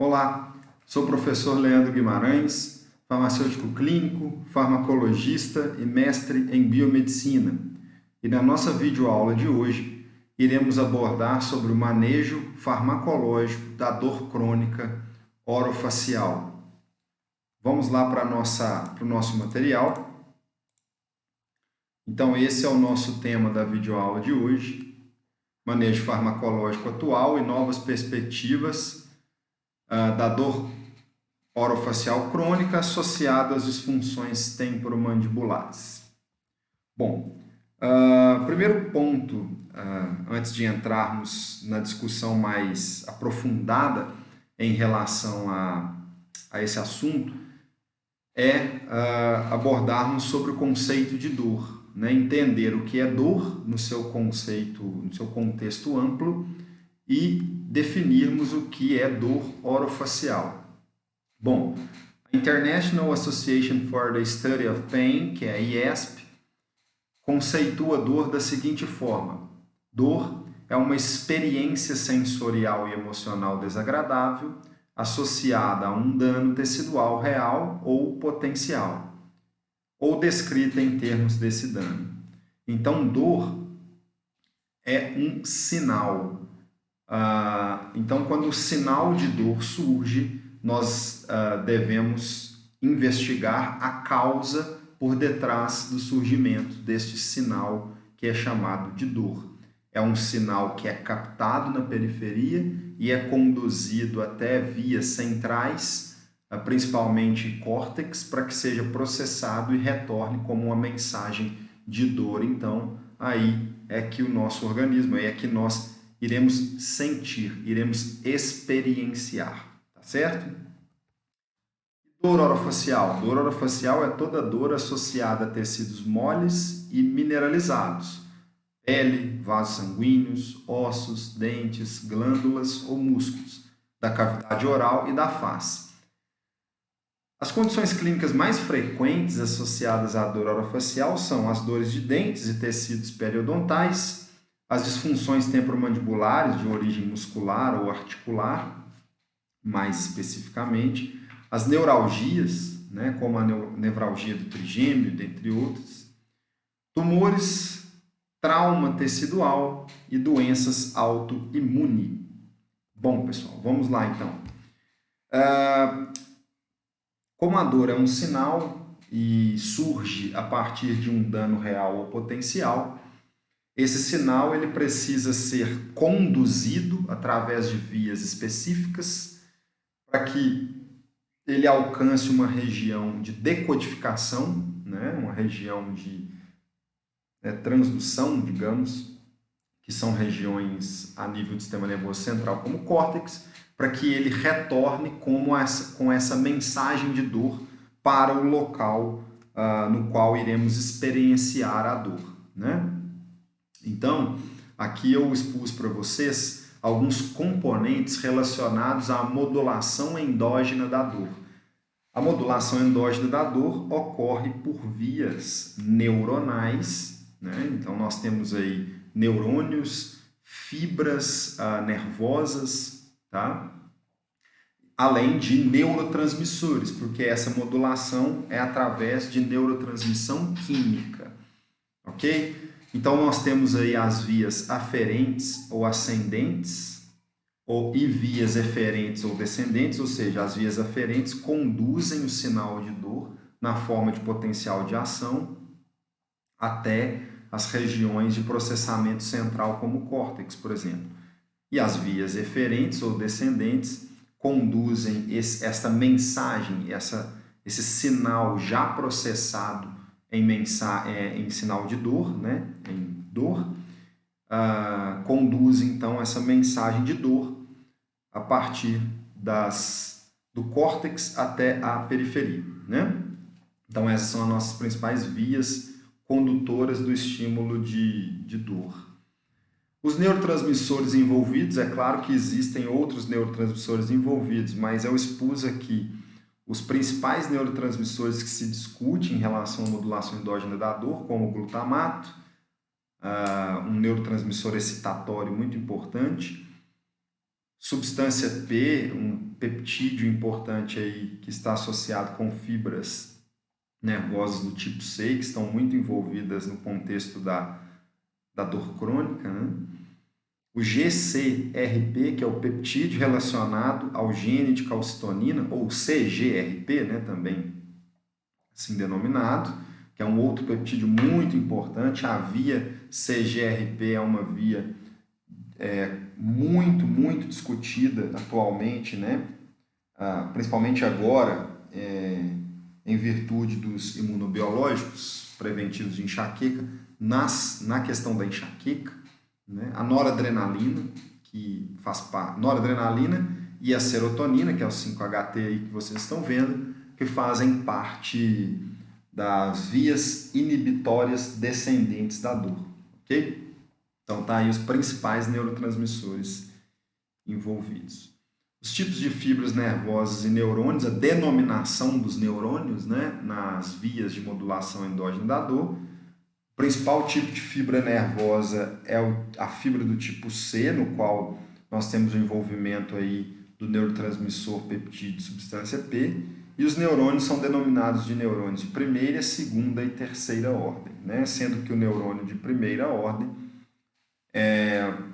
Olá, sou o professor Leandro Guimarães, farmacêutico clínico, farmacologista e mestre em biomedicina. E na nossa videoaula de hoje, iremos abordar sobre o manejo farmacológico da dor crônica orofacial. Vamos lá para o nosso material. Então, esse é o nosso tema da videoaula de hoje, manejo farmacológico atual e novas perspectivas da dor orofacial crônica associada às disfunções temporomandibulares. Bom, primeiro ponto, antes de entrarmos na discussão mais aprofundada em relação a esse assunto, é abordarmos sobre o conceito de dor, né? Entender o que é dor no seu conceito, no seu contexto amplo e definirmos o que é dor orofacial. Bom, a International Association for the Study of Pain, que é a IASP, conceitua a dor da seguinte forma: dor é uma experiência sensorial e emocional desagradável associada a um dano tecidual real ou potencial, ou descrita em termos desse dano. Então, dor é um sinal. Então, quando o sinal de dor surge, nós devemos investigar a causa por detrás do surgimento deste sinal que é chamado de dor. É um sinal que é captado na periferia e é conduzido até vias centrais, principalmente córtex, para que seja processado e retorne como uma mensagem de dor. Então, aí é que o nosso organismo, aí é que nós iremos sentir, iremos experienciar, tá certo? Dor orofacial. Dor orofacial é toda dor associada a tecidos moles e mineralizados, pele, vasos sanguíneos, ossos, dentes, glândulas ou músculos, da cavidade oral e da face. As condições clínicas mais frequentes associadas à dor orofacial são as dores de dentes e tecidos periodontais, as disfunções temporomandibulares de origem muscular ou articular, mais especificamente, as neuralgias, né, como a nevralgia do trigêmeo, dentre outros, tumores, trauma tecidual e doenças autoimunes. Bom, pessoal, vamos lá então. Como a dor é um sinal e surge a partir de um dano real ou potencial, esse sinal ele precisa ser conduzido através de vias específicas para que ele alcance uma região de decodificação, né? Uma região de transdução, digamos, que são regiões a nível do sistema nervoso central, como o córtex, para que ele retorne com essa mensagem de dor para o local no qual iremos experienciar a dor, né? Então, aqui eu expus para vocês alguns componentes relacionados à modulação endógena da dor. A modulação endógena da dor ocorre por vias neuronais, né? Então, nós temos aí neurônios, fibras nervosas, tá? Além de neurotransmissores, porque essa modulação é através de neurotransmissão química, ok? Então, nós temos aí as vias aferentes ou ascendentes e vias eferentes ou descendentes, ou seja, as vias aferentes conduzem o sinal de dor na forma de potencial de ação até as regiões de processamento central, como o córtex, por exemplo. E as vias eferentes ou descendentes conduzem essa mensagem, esse sinal já processado em sinal de dor, né? Em dor, conduz então essa mensagem de dor a partir do córtex até a periferia, né? Então essas são as nossas principais vias condutoras do estímulo de dor. Os neurotransmissores envolvidos, é claro que existem outros neurotransmissores envolvidos, mas eu expus aqui os principais neurotransmissores que se discute em relação à modulação endógena da dor, como o glutamato, um neurotransmissor excitatório muito importante, substância P, peptídeo importante aí que está associado com fibras nervosas do tipo C, que estão muito envolvidas no contexto da dor crônica, né? O GCRP, que é o peptídeo relacionado ao gene de calcitonina, ou CGRP, né, também assim denominado, que é um outro peptídeo muito importante. A via CGRP é uma via muito discutida atualmente, né? Principalmente agora, em virtude dos imunobiológicos preventivos de enxaqueca, na questão da enxaqueca, né? A noradrenalina, que faz parte, noradrenalina e a serotonina, que é o 5-HT aí que vocês estão vendo, que fazem parte das vias inibitórias descendentes da dor, ok? Então tá aí os principais neurotransmissores envolvidos. Os tipos de fibras nervosas e neurônios, a denominação dos neurônios, né, nas vias de modulação endógena da dor. O principal tipo de fibra nervosa é a fibra do tipo C, no qual nós temos o envolvimento aí do neurotransmissor peptídeo substância P, e os neurônios são denominados de neurônios de primeira, segunda e terceira ordem, né? Sendo que o neurônio de primeira ordem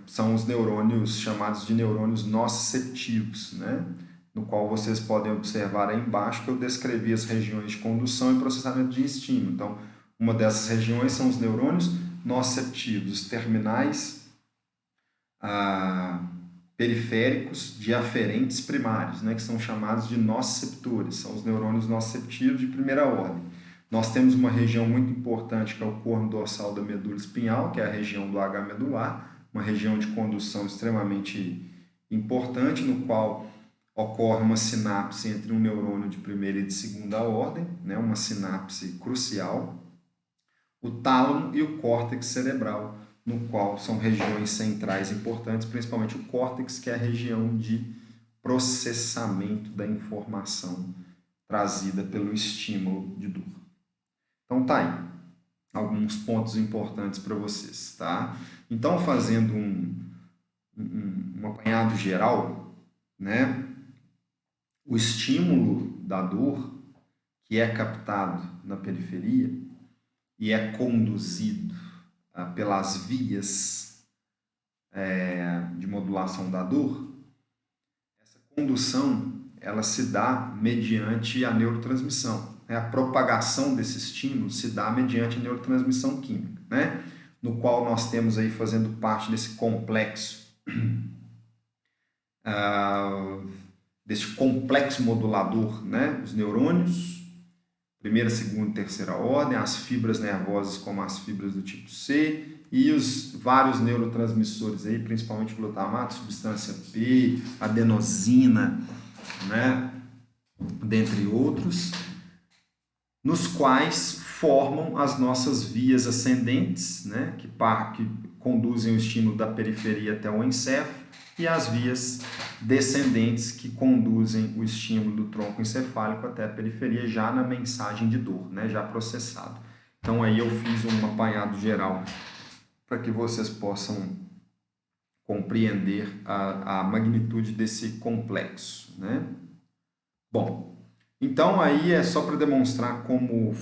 são os neurônios chamados de neurônios nociceptivos, né? No qual vocês podem observar aí embaixo que eu descrevi as regiões de condução e processamento de estímulo. Então, uma dessas regiões são os neurônios nociceptivos, os terminais periféricos de aferentes primários, né, que são chamados de nociceptores, são os neurônios nociceptivos de primeira ordem. Nós temos uma região muito importante que é o corno dorsal da medula espinhal, que é a região do H medular, uma região de condução extremamente importante, no qual ocorre uma sinapse entre um neurônio de primeira e de segunda ordem, né, uma sinapse crucial. O tálamo e o córtex cerebral, no qual são regiões centrais importantes, principalmente o córtex, que é a região de processamento da informação trazida pelo estímulo de dor. Então tá aí, alguns pontos importantes para vocês, tá? Então, fazendo um apanhado geral, né? O estímulo da dor, que é captado na periferia e é conduzido pelas vias de modulação da dor, essa condução ela se dá mediante a neurotransmissão. A propagação desse estímulo se dá mediante a neurotransmissão química, né? No qual nós temos aí fazendo parte desse complexo, desse complexo modulador, né? Os neurônios, primeira, segunda e terceira ordem, as fibras nervosas como as fibras do tipo C e os vários neurotransmissores aí, principalmente glutamato, substância P, adenosina, né? Dentre outros, nos quais formam as nossas vias ascendentes, né? que conduzem o estímulo da periferia até o encéfalo, e as vias descendentes que conduzem o estímulo do tronco encefálico até a periferia, já na mensagem de dor, né? Já processado. Então aí eu fiz um apanhado geral para que vocês possam compreender a magnitude desse complexo, né? Bom, então aí é só para demonstrar como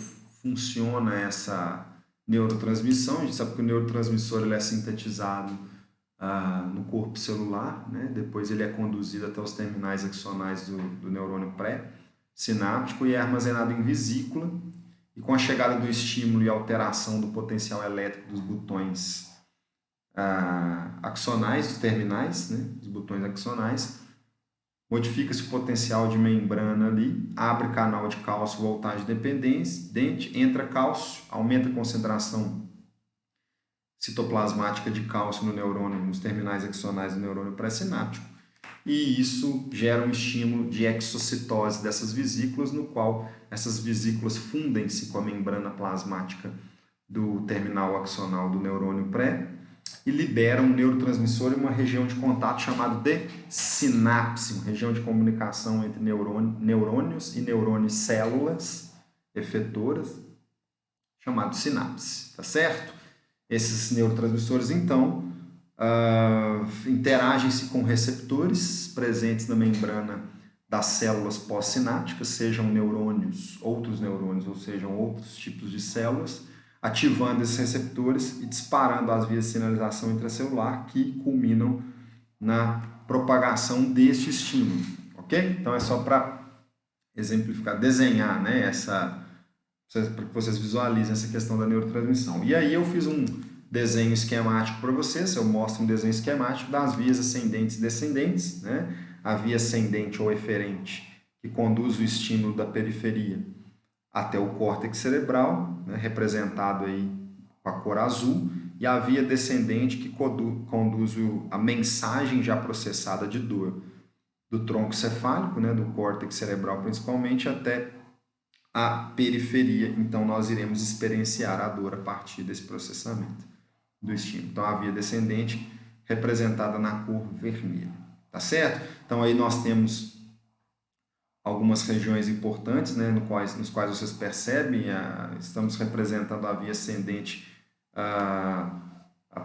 funciona essa neurotransmissão. A gente sabe que o neurotransmissor ele é sintetizado no corpo celular, né? Depois ele é conduzido até os terminais axonais do neurônio pré-sináptico e é armazenado em vesícula, e com a chegada do estímulo e alteração do potencial elétrico dos botões axonais, dos terminais, né? Os botões axonais, modifica-se o potencial de membrana ali, abre canal de cálcio voltagem dependente, entra cálcio, aumenta a concentração citoplasmática de cálcio no neurônio, nos terminais axonais do neurônio pré-sináptico, e isso gera um estímulo de exocitose dessas vesículas, no qual essas vesículas fundem-se com a membrana plasmática do terminal axonal do neurônio pré e liberam um neurotransmissor em uma região de contato chamada de sinapse, uma região de comunicação entre neurônios e neurônios células efetoras, chamado sinapse, tá certo? Esses neurotransmissores, então, interagem-se com receptores presentes na membrana das células pós-sinápticas, sejam neurônios, outros neurônios, ou sejam outros tipos de células, ativando esses receptores e disparando as vias de sinalização intracelular que culminam na propagação deste estímulo, ok? Então é só para exemplificar, desenhar, né, para que vocês visualizem essa questão da neurotransmissão. E aí eu fiz um desenho esquemático para vocês, eu mostro um desenho esquemático das vias ascendentes e descendentes, né? A via ascendente ou eferente, que conduz o estímulo da periferia até o córtex cerebral, né, representado aí com a cor azul, e a via descendente que conduz a mensagem já processada de dor do tronco cefálico, né, do córtex cerebral principalmente, até a periferia. Então, nós iremos experienciar a dor a partir desse processamento do estímulo. Então, a via descendente representada na cor vermelha, tá certo? Então, aí nós temos algumas regiões importantes, né, nos quais vocês percebem, estamos representando a via ascendente,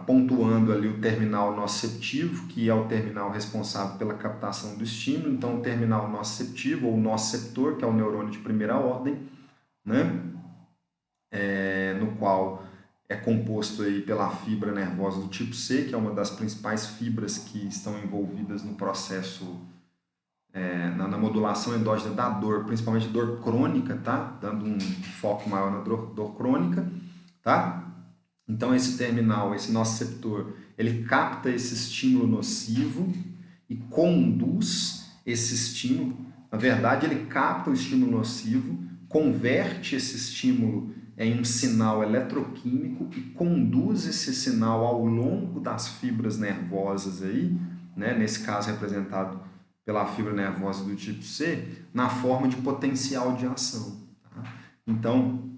pontuando ali o terminal nociceptivo, que é o terminal responsável pela captação do estímulo. Então, o terminal nociceptivo, ou nociceptor, que é o neurônio de primeira ordem, né, no qual é composto aí pela fibra nervosa do tipo C, que é uma das principais fibras que estão envolvidas no processo, na modulação endógena da dor, principalmente dor crônica, tá? Dando um foco maior na dor crônica, tá? Então, esse terminal, esse nociceptor, ele capta esse estímulo nocivo e conduz esse estímulo. Na verdade, ele capta o estímulo nocivo, converte esse estímulo em um sinal eletroquímico e conduz esse sinal ao longo das fibras nervosas aí, né? Nesse caso representado pela fibra nervosa do tipo C, na forma de potencial de ação. Tá? Então,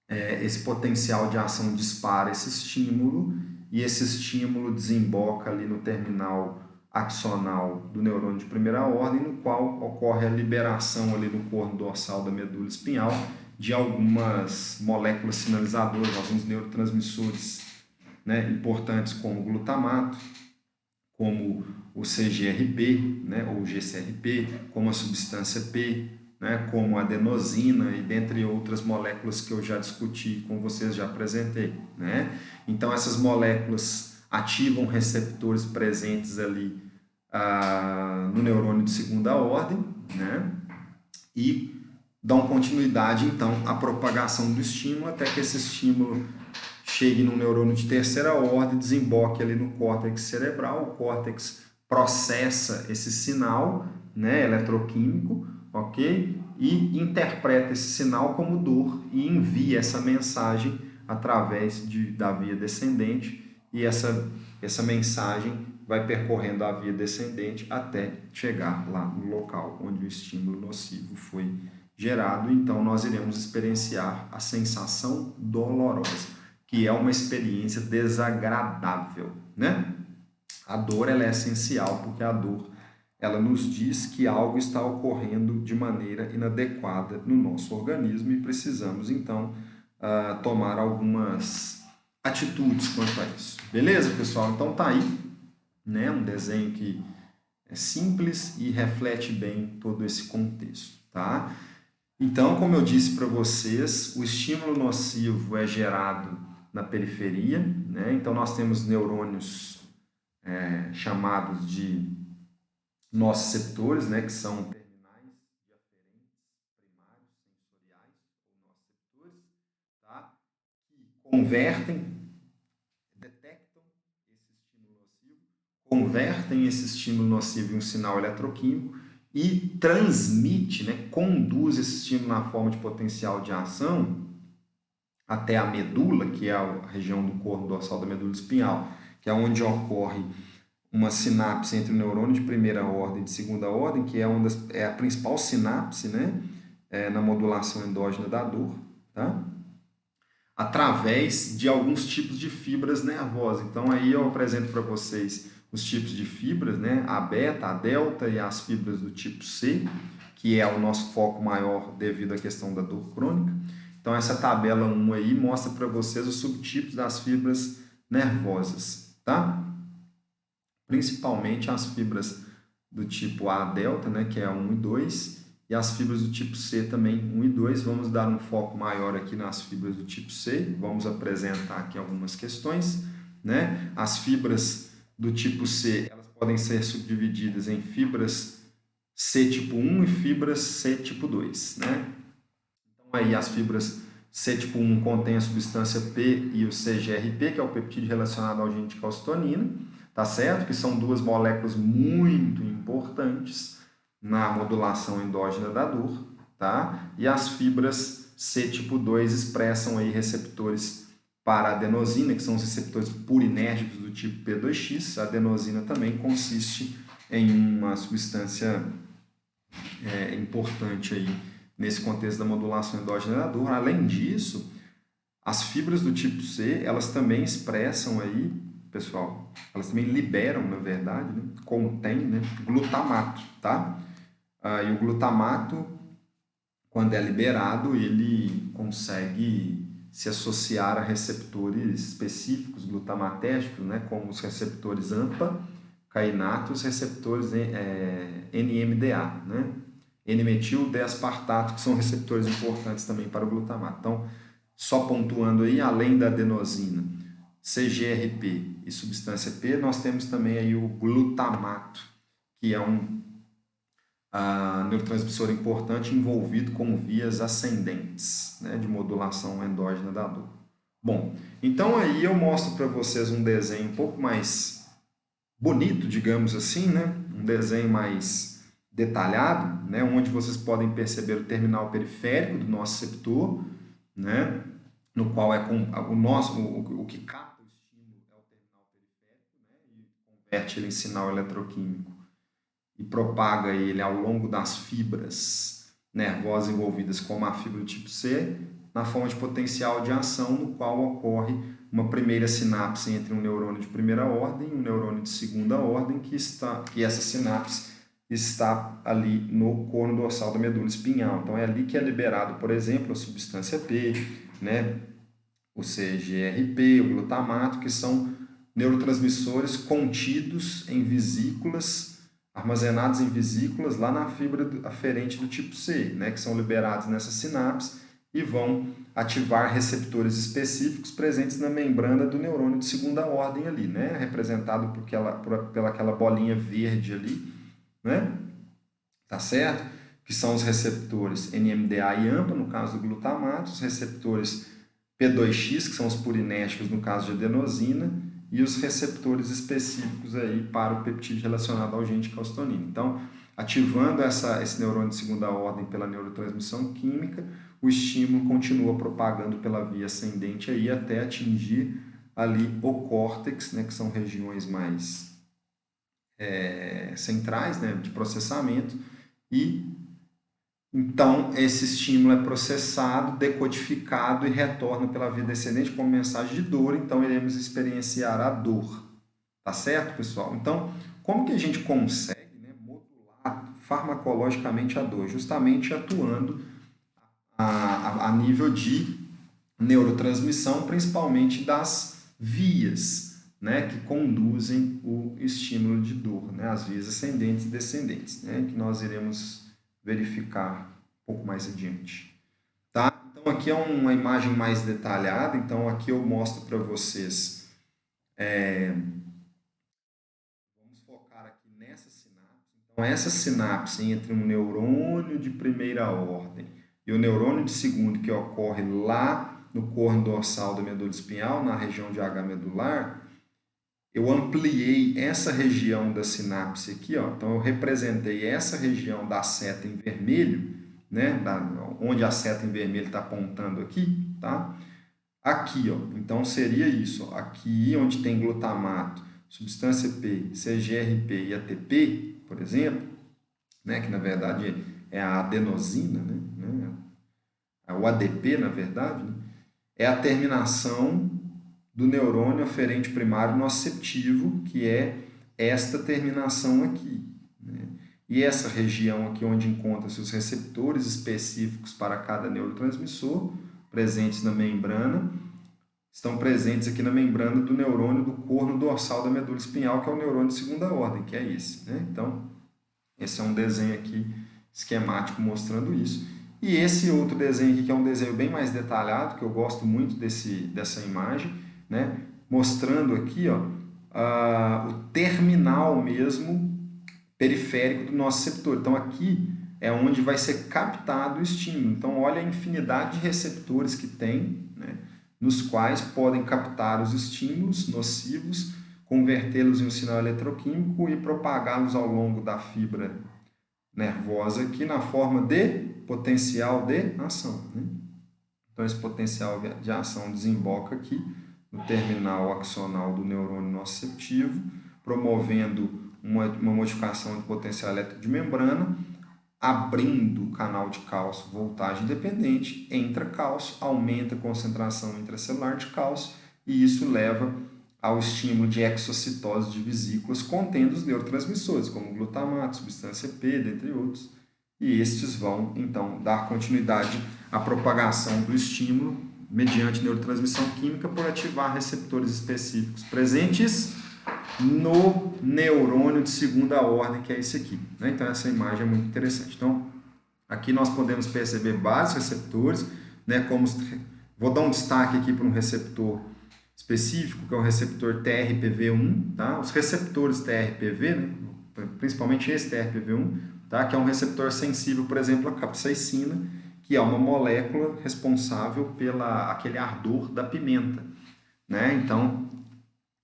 esse potencial de ação dispara esse estímulo e esse estímulo desemboca ali no terminal axonal do neurônio de primeira ordem, no qual ocorre a liberação ali no corno dorsal da medula espinhal de algumas moléculas sinalizadoras, alguns neurotransmissores, né, importantes como o glutamato, como o CGRP, né, ou GCRP, como a substância P, né, como a adenosina e dentre outras moléculas que eu já discuti com vocês, já apresentei, né? Então, essas moléculas ativam receptores presentes ali no neurônio de segunda ordem, né? E dão continuidade, então, à propagação do estímulo até que esse estímulo chegue no neurônio de terceira ordem, desemboque ali no córtex cerebral. O córtex processa esse sinal, né, eletroquímico, ok? E interpreta esse sinal como dor e envia essa mensagem através da via descendente, e essa mensagem vai percorrendo a via descendente até chegar lá no local onde o estímulo nocivo foi gerado. Então, nós iremos experienciar a sensação dolorosa, que é uma experiência desagradável, né? A dor, ela é essencial, porque a dor, ela nos diz que algo está ocorrendo de maneira inadequada no nosso organismo e precisamos, então, tomar algumas atitudes quanto a isso. Beleza, pessoal? Então, tá aí, né? Um desenho que é simples e reflete bem todo esse contexto, tá? Então, como eu disse para vocês, o estímulo nocivo é gerado na periferia, né? Então, nós temos neurônios chamados de nociceptores, né? Que são terminais de aferentes primários sensoriais, ou nociceptores, tá? Que detectam esse estímulo nocivo, convertem esse estímulo nocivo em um sinal eletroquímico e transmite, né? Conduz esse estímulo na forma de potencial de ação até a medula, que é a região do corno dorsal da medula espinhal, que é onde ocorre uma sinapse entre o neurônio de primeira ordem e de segunda ordem, que é a principal sinapse, né, na modulação endógena da dor, tá? Através de alguns tipos de fibras nervosas. Então, aí eu apresento para vocês os tipos de fibras, né, a beta, a delta e as fibras do tipo C, que é o nosso foco maior devido à questão da dor crônica. Então, essa tabela 1 aí mostra para vocês os subtipos das fibras nervosas, tá? Principalmente as fibras do tipo A delta, né, que é a 1 e 2, e as fibras do tipo C também 1 e 2. Vamos dar um foco maior aqui nas fibras do tipo C, vamos apresentar aqui algumas questões, né? As fibras do tipo C, elas podem ser subdivididas em fibras C tipo 1 e fibras C tipo 2, né? Então aí as fibras C tipo 1 contém a substância P e o CGRP, que é o peptídeo relacionado ao agente calcitonina, tá certo? Que são duas moléculas muito importantes na modulação endógena da dor, tá? E as fibras C tipo 2 expressam aí receptores para a adenosina, que são os receptores purinérgicos do tipo P2X. A adenosina também consiste em uma substância importante aí nesse contexto da modulação endógena da dor. Além disso, as fibras do tipo C, elas também expressam aí, pessoal, elas também liberam, na verdade, né, contém, né, glutamato, tá? E o glutamato, quando é liberado, ele consegue se associar a receptores específicos glutamatérgicos, né, como os receptores AMPA, cainato e os receptores NMDA, né? N-metil-D-aspartato, que são receptores importantes também para o glutamato. Então, só pontuando aí, além da adenosina, CGRP e substância P, nós temos também aí o glutamato, que é um neurotransmissor importante envolvido com vias ascendentes, né, de modulação endógena da dor. Bom, então aí eu mostro para vocês um desenho um pouco mais bonito, digamos assim, né, um desenho mais detalhado, né, onde vocês podem perceber o terminal periférico do nosso receptor, né, no qual é o que capta o estímulo é o terminal periférico, né, e converte ele em sinal eletroquímico e propaga ele ao longo das fibras nervosas envolvidas, como a fibra do tipo C, na forma de potencial de ação, no qual ocorre uma primeira sinapse entre um neurônio de primeira ordem e um neurônio de segunda ordem, que essa sinapse está ali no corno dorsal da medula espinhal. Então é ali que é liberado, por exemplo, a substância P, né, o CGRP, o glutamato, que são neurotransmissores contidos em vesículas, armazenados em vesículas lá na fibra aferente do tipo C, né, que são liberados nessa sinapse e vão ativar receptores específicos presentes na membrana do neurônio de segunda ordem ali, né, representado pela aquela bolinha verde ali, né? Tá certo? Que são os receptores NMDA e AMPA, no caso do glutamato, os receptores P2X, que são os purinérgicos no caso de adenosina, e os receptores específicos aí para o peptídeo relacionado ao agente calcitonina. Então, ativando esse neurônio de segunda ordem pela neurotransmissão química, o estímulo continua propagando pela via ascendente aí até atingir ali o córtex, né, que são regiões mais centrais, né, de processamento, e então esse estímulo é processado, decodificado e retorna pela via descendente como mensagem de dor. Então iremos experienciar a dor, tá certo, pessoal? Então, como que a gente consegue, né, modular farmacologicamente a dor? Justamente atuando a nível de neurotransmissão, principalmente das vias, né, que conduzem o estímulo de dor, né, as vias ascendentes e descendentes, né, que nós iremos verificar um pouco mais adiante. Tá? Então aqui é uma imagem mais detalhada, então aqui eu mostro para vocês, vamos focar aqui nessa sinapse. Então essa sinapse entre um neurônio de primeira ordem e o neurônio de segunda, que ocorre lá no corno dorsal da medula espinhal, na região de H medular, eu ampliei essa região da sinapse aqui, ó. Então eu representei essa região da seta em vermelho, né, onde a seta em vermelho está apontando aqui, tá? Aqui, ó. Então seria isso, ó. Aqui onde tem glutamato, substância P, CGRP e ATP, por exemplo, né, que na verdade é a adenosina, né, o ADP, na verdade, né, é a terminação do neurônio aferente primário nociceptivo, que é esta terminação aqui, né? E essa região aqui onde encontram-se os receptores específicos para cada neurotransmissor, presentes na membrana, estão presentes aqui na membrana do neurônio do corno dorsal da medula espinhal, que é o neurônio de segunda ordem, que é esse, né? Então, Esse é um desenho aqui esquemático mostrando isso. E esse outro desenho aqui, que é um desenho bem mais detalhado, que eu gosto muito dessa imagem, né? Mostrando aqui, ó, o terminal mesmo periférico do nosso receptor. Então aqui é onde vai ser captado o estímulo. Então olha a infinidade de receptores que tem, né? Nos quais podem captar os estímulos nocivos, convertê-los em um sinal eletroquímico e propagá-los ao longo da fibra nervosa aqui na forma de potencial de ação, né? Então esse potencial de ação desemboca aqui no terminal axonal do neurônio nociceptivo, promovendo uma modificação de potencial elétrico de membrana, abrindo o canal de cálcio voltagem dependente, entra cálcio, aumenta a concentração intracelular de cálcio e isso leva ao estímulo de exocitose de vesículas contendo os neurotransmissores, como glutamato, substância P, dentre outros. E estes vão, então, dar continuidade à propagação do estímulo mediante neurotransmissão química por ativar receptores específicos presentes no neurônio de segunda ordem, que é esse aqui, né? Então, essa imagem é muito interessante. Então, aqui nós podemos perceber vários receptores, né? Como, vou dar um destaque aqui para um receptor específico, que é o receptor TRPV1, tá? Os receptores TRPV, né? Principalmente esse TRPV1, tá? Que é um receptor sensível, por exemplo, à capsaicina, que é uma molécula responsável pela aquele ardor da pimenta, né? Então,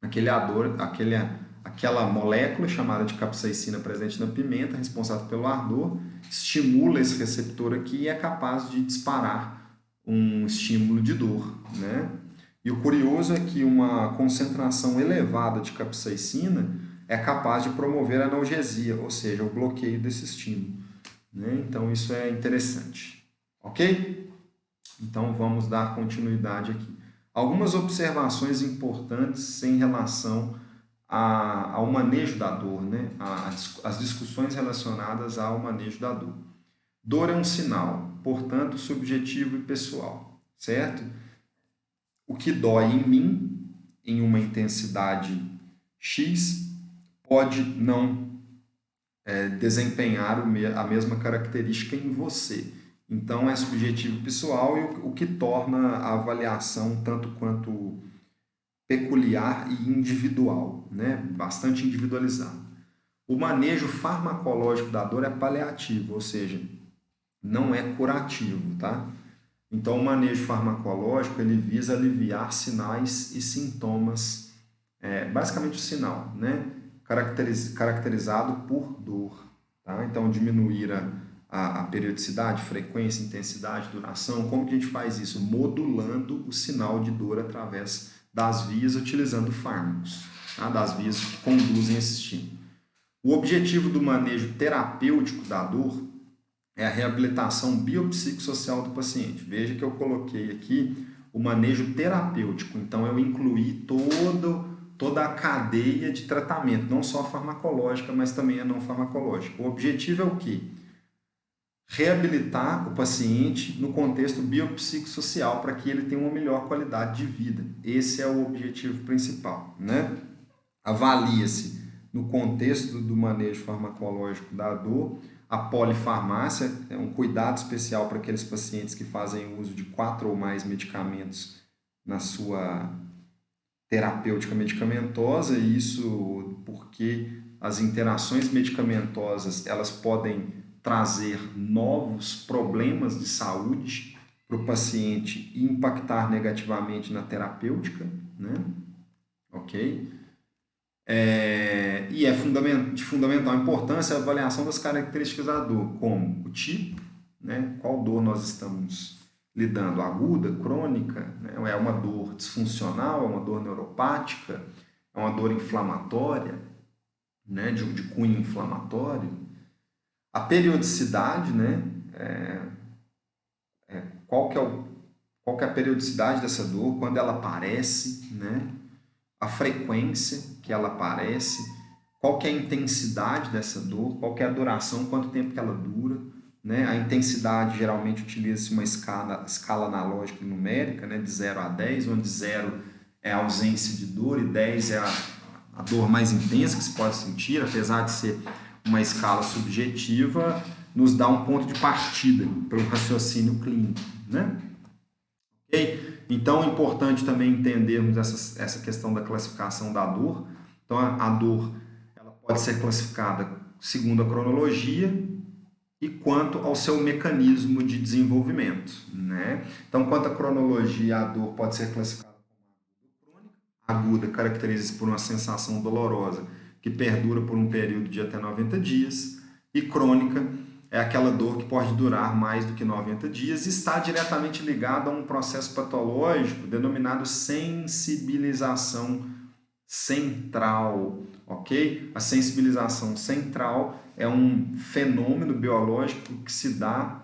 aquela molécula chamada de capsaicina presente na pimenta, responsável pelo ardor, estimula esse receptor aqui e é capaz de disparar um estímulo de dor, né? E o curioso é que uma concentração elevada de capsaicina é capaz de promover a analgesia, ou seja, o bloqueio desse estímulo, né? Então isso é interessante, ok? Então vamos dar continuidade aqui. Algumas observações importantes em relação ao manejo da dor, né? As discussões relacionadas ao manejo da dor. Dor é um sinal, portanto, subjetivo e pessoal, certo? O que dói em mim, em uma intensidade X, pode não desempenhar a mesma característica em você. Então, é subjetivo pessoal e o que torna a avaliação tanto quanto peculiar e individual, né? Bastante individualizado. O manejo farmacológico da dor é paliativo, ou seja, não é curativo, tá? Então, o manejo farmacológico ele visa aliviar sinais e sintomas, basicamente o sinal, né? Caracterizado por dor, tá? Então, diminuir a periodicidade, frequência, intensidade, duração. Como que a gente faz isso? Modulando o sinal de dor através das vias, utilizando fármacos, tá? Das vias que conduzem esse estímulo. O objetivo do manejo terapêutico da dor é a reabilitação biopsicossocial do paciente. Veja que eu coloquei aqui o manejo terapêutico, então eu incluí toda a cadeia de tratamento, não só farmacológica, mas também a não farmacológica. O objetivo é o quê? Reabilitar o paciente no contexto biopsicossocial para que ele tenha uma melhor qualidade de vida. Esse é o objetivo principal, né? Avalia-se no contexto do manejo farmacológico da dor a polifarmácia, é um cuidado especial para aqueles pacientes que fazem uso de 4 ou mais medicamentos na sua terapêutica medicamentosa, e isso porque as interações medicamentosas elas podem trazer novos problemas de saúde para o paciente e impactar negativamente na terapêutica, né? Ok? E é de fundamental importância a avaliação das características da dor, como o tipo, né? Qual dor nós estamos lidando, aguda, crônica, né? É uma dor disfuncional, é uma dor neuropática, é uma dor inflamatória, né? de cunho inflamatório. A periodicidade, né? Qual que é a periodicidade dessa dor, quando ela aparece, né? A frequência que ela aparece, qual que é a intensidade dessa dor, qual que é a duração, quanto tempo que ela dura, né? A intensidade geralmente utiliza-se uma escala analógica numérica, né? De 0 a 10, onde 0 é a ausência de dor e 10 é a dor mais intensa que se pode sentir, apesar de ser uma escala subjetiva nos dá um ponto de partida para o raciocínio clínico, né? Ok? Então, é importante também entendermos essa questão da classificação da dor. Então, a dor ela pode ser classificada segundo a cronologia e quanto ao seu mecanismo de desenvolvimento, né? Então, quanto à cronologia, a dor pode ser classificada como crônica. Aguda caracteriza-se por uma sensação dolorosa que perdura por um período de até 90 dias, e crônica é aquela dor que pode durar mais do que 90 dias e está diretamente ligada a um processo patológico denominado sensibilização central, ok? A sensibilização central é um fenômeno biológico que se dá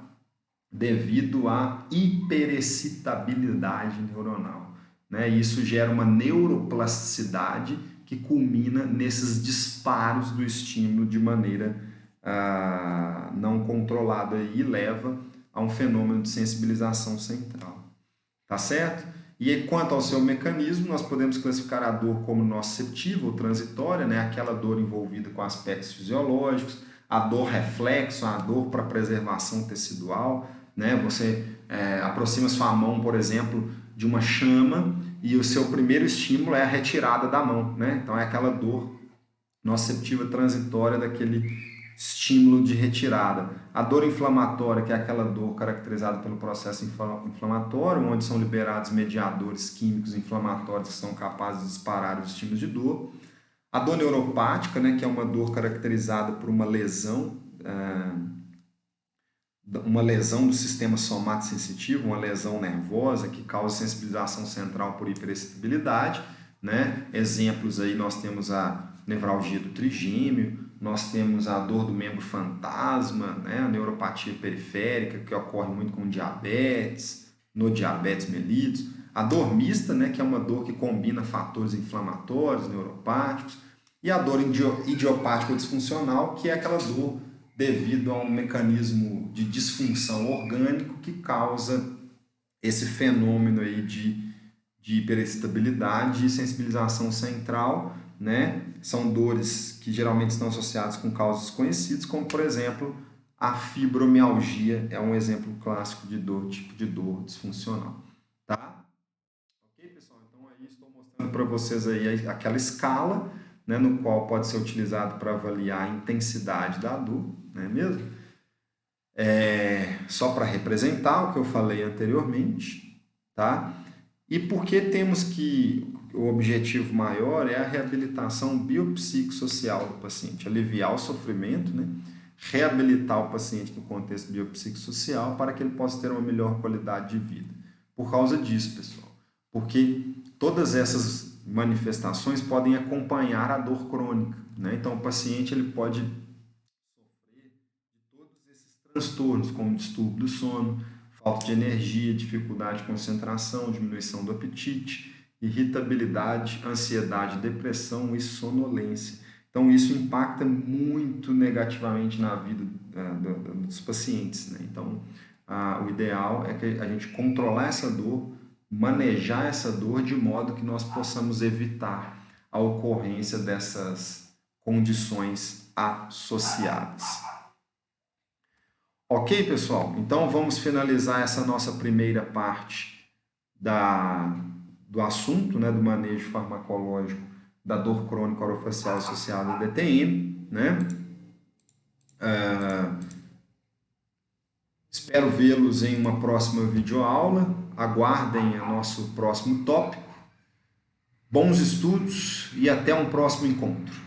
devido à hiperexcitabilidade neuronal, né? Isso gera uma neuroplasticidade que culmina nesses disparos do estímulo de maneira não controlada e leva a um fenômeno de sensibilização central. Tá certo? E quanto ao seu mecanismo, nós podemos classificar a dor como nociceptiva ou transitória, né? Aquela dor envolvida com aspectos fisiológicos, a dor reflexo, a dor para preservação tecidual, né? Você aproxima sua mão, por exemplo, de uma chama e o seu primeiro estímulo é a retirada da mão, né? Então é aquela dor nociceptiva transitória daquele estímulo de retirada. A dor inflamatória, que é aquela dor caracterizada pelo processo inflamatório, onde são liberados mediadores químicos inflamatórios que são capazes de disparar os estímulos de dor. A dor neuropática, né, que é uma dor caracterizada por uma lesão do sistema somatosensitivo, uma lesão nervosa que causa sensibilização central por hiperexcitabilidade, né? Exemplos aí nós temos a nevralgia do trigêmeo, nós temos a dor do membro fantasma, né? A neuropatia periférica, que ocorre muito com diabetes, no diabetes mellitus. A dor mista, né? Que é uma dor que combina fatores inflamatórios, neuropáticos. E a dor idiopática disfuncional, que é aquela dor devido a um mecanismo de disfunção orgânico que causa esse fenômeno aí de hiperexcitabilidade e sensibilização central, né? São dores que geralmente estão associadas com causas desconhecidas, como, por exemplo, a fibromialgia é um exemplo clássico de dor, tipo de dor disfuncional, tá? Ok, pessoal? Então, aí estou mostrando para vocês aí aquela escala, né, no qual pode ser utilizado para avaliar a intensidade da dor, não é mesmo? Só para representar o que eu falei anteriormente, tá? E por que temos que o objetivo maior é a reabilitação biopsicossocial do paciente, aliviar o sofrimento, né? Reabilitar o paciente no contexto biopsicossocial para que ele possa ter uma melhor qualidade de vida. Por causa disso, pessoal, porque todas essas manifestações podem acompanhar a dor crônica, né? Então, o paciente ele pode sofrer de todos esses transtornos, como distúrbio do sono, falta de energia, dificuldade de concentração, diminuição do apetite, irritabilidade, ansiedade, depressão e sonolência. Então, isso impacta muito negativamente na vida dos pacientes, né? Então, o ideal é que a gente controlar essa dor, manejar essa dor de modo que nós possamos evitar a ocorrência dessas condições associadas. Ok, pessoal? Então, vamos finalizar essa nossa primeira parte do assunto, né, do manejo farmacológico da dor crônica orofacial associada à DTM, né? Espero vê-los em uma próxima videoaula. Aguardem o nosso próximo tópico. Bons estudos e até um próximo encontro.